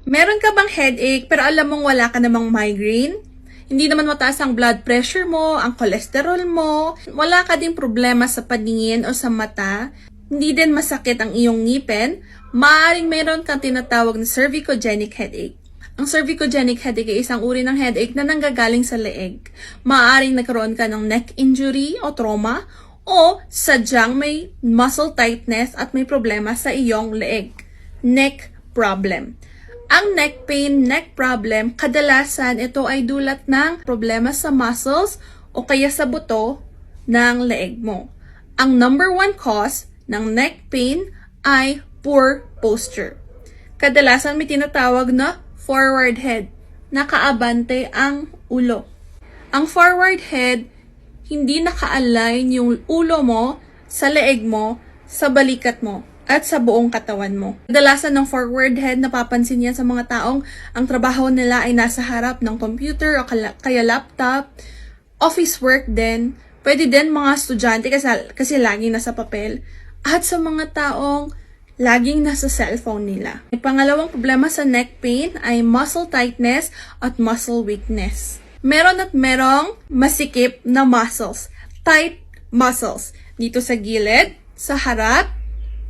Meron ka bang headache pero alam mong wala ka namang migraine? Hindi naman mataas ang blood pressure mo, ang cholesterol mo, wala ka ding problema sa paningin o sa mata, hindi din masakit ang iyong ngipin, maaaring meron kang tinatawag na cervicogenic headache. Ang cervicogenic headache ay isang uri ng headache na nanggagaling sa leeg. Maaaring nagkaroon ka ng neck injury o trauma, o sadyang may muscle tightness at may problema sa iyong leeg. Neck problem. Ang neck pain, neck problem, kadalasan ito ay dulot ng problema sa muscles o kaya sa buto ng leeg mo. Ang number one cause ng neck pain ay poor posture. Kadalasan may tinatawag na forward head, nakaabante ang ulo. Ang forward head, hindi naka-align yung ulo mo sa leeg mo, sa balikat mo, at sa buong katawan mo. Kadalasan ng forward head, napapansin yan sa mga taong ang trabaho nila ay nasa harap ng computer o kaya laptop, office work din, pwede din mga estudyante kasi laging nasa papel, at sa mga taong laging nasa cellphone nila. Ang pangalawang problema sa neck pain ay muscle tightness at muscle weakness. Meron at merong masikip na muscles, tight muscles, dito sa gilid, sa harap,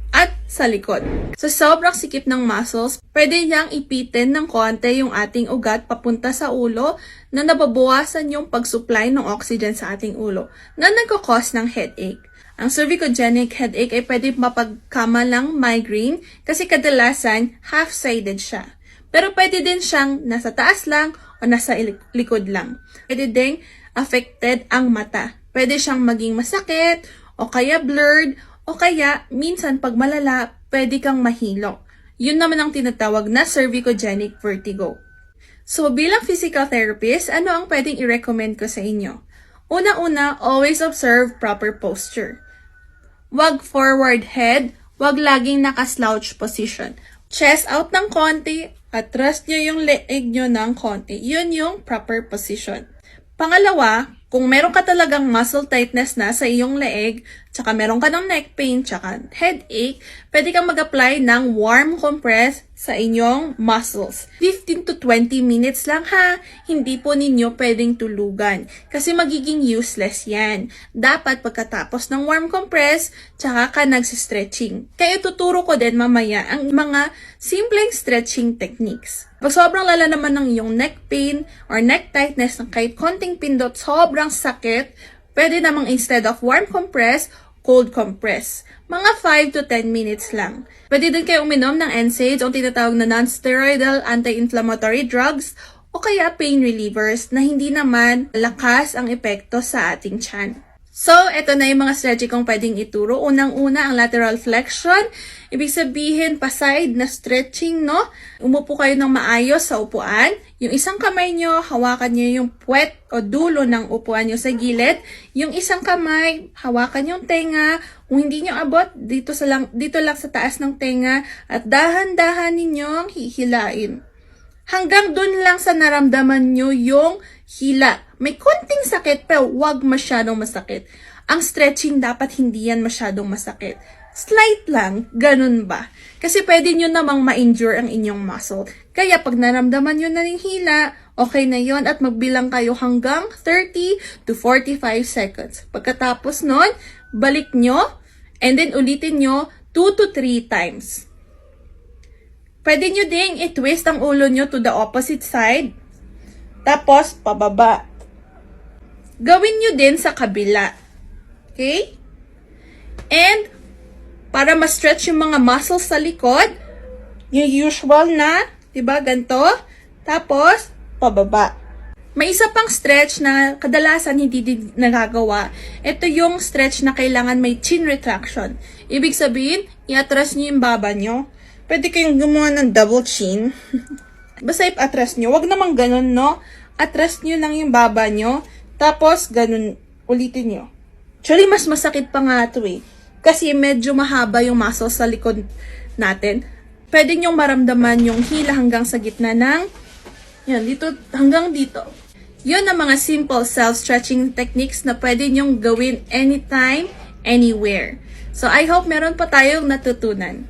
at sa likod. Sa sobrang sikip ng muscles, pwede niyang ipitin ng konti yung ating ugat papunta sa ulo na nababawasan yung pag-supply ng oxygen sa ating ulo na nagkakos ng headache. Ang cervicogenic headache ay pwede mapagkama ng migraine kasi kadalasan half-sided siya. Pero pwede din siyang nasa taas lang o nasa likod lang. Pwede ding affected ang mata. Pwede siyang maging masakit o kaya blurred o kaya, minsan pag malala, pwede kang mahilo. Yun naman ang tinatawag na cervicogenic vertigo. So, bilang physical therapist, ano ang pwedeng i-recommend ko sa inyo? Una-una, always observe proper posture. Wag forward head, wag laging naka-slouch position. Chest out ng konti, at rest nyo yung leeg nyo ng konti. Yun yung proper position. Pangalawa, kung meron ka talagang muscle tightness na sa iyong leeg, tsaka meron ka ng neck pain, tsaka headache, pwede kang mag-apply ng warm compress sa inyong muscles. 15 to 20 minutes lang ha, hindi po ninyo pwedeng tulugan kasi magiging useless yan. Dapat pagkatapos ng warm compress, tsaka ka nagsistretching. Kaya tuturo ko din mamaya ang mga simpleng stretching techniques. Pag sobrang lala naman ng iyong neck pain or neck tightness ng kahit konting pindot, sobrang sakit, pwede namang instead of warm compress, cold compress. Mga 5 to 10 minutes lang. Pwede din kayo uminom ng NSAIDs o tinatawag na non-steroidal anti-inflammatory drugs o kaya pain relievers na hindi naman lakas ang epekto sa ating tiyan. So, ito na yung mga strategy kong pwedeng ituro. Unang-una, ang lateral flexion. Ibig sabihin, pa-side na stretching, no? Umupo kayo ng maayos sa upuan. Yung isang kamay nyo, hawakan nyo yung puwet o dulo ng upuan nyo sa gilid. Yung isang kamay, hawakan yung tenga. Kung hindi nyo abot, dito lang sa taas ng tenga. At dahan-dahan ninyong hihilain. Hanggang dun lang sa naramdaman nyo yung hila. May konting sakit pero wag masyadong masakit. Ang stretching dapat hindi yan masyadong masakit. Slight lang, ganun ba? Kasi pwede nyo namang ma-injure ang inyong muscle. Kaya pag naramdaman nyo na yung hila, okay na yon at magbilang kayo hanggang 30 to 45 seconds. Pagkatapos nun, balik nyo and then ulitin nyo 2 to 3 times. Pwede nyo ding i-twist ang ulo nyo to the opposite side. Tapos, pababa. Gawin nyo din sa kabila. Okay? And, para ma-stretch yung mga muscles sa likod, yung usual na, diba, ganito. Tapos, pababa. May isa pang stretch na kadalasan hindi din nagagawa. Ito yung stretch na kailangan may chin retraction. Ibig sabihin, i-atras nyo yung baba nyo. Pwede kayong gumawa ng double chin. Basta i-atras nyo. Wag namang ganun, no? Atras nyo lang yung baba nyo. Tapos, ganun. Ulitin nyo. Actually, mas masakit pa nga ito eh. Kasi medyo mahaba yung muscle sa likod natin. Pwede nyong maramdaman yung hila hanggang sa gitna ng yan, dito, hanggang dito. Yun ang mga simple self-stretching techniques na pwede nyong gawin anytime, anywhere. So, I hope meron pa tayong natutunan.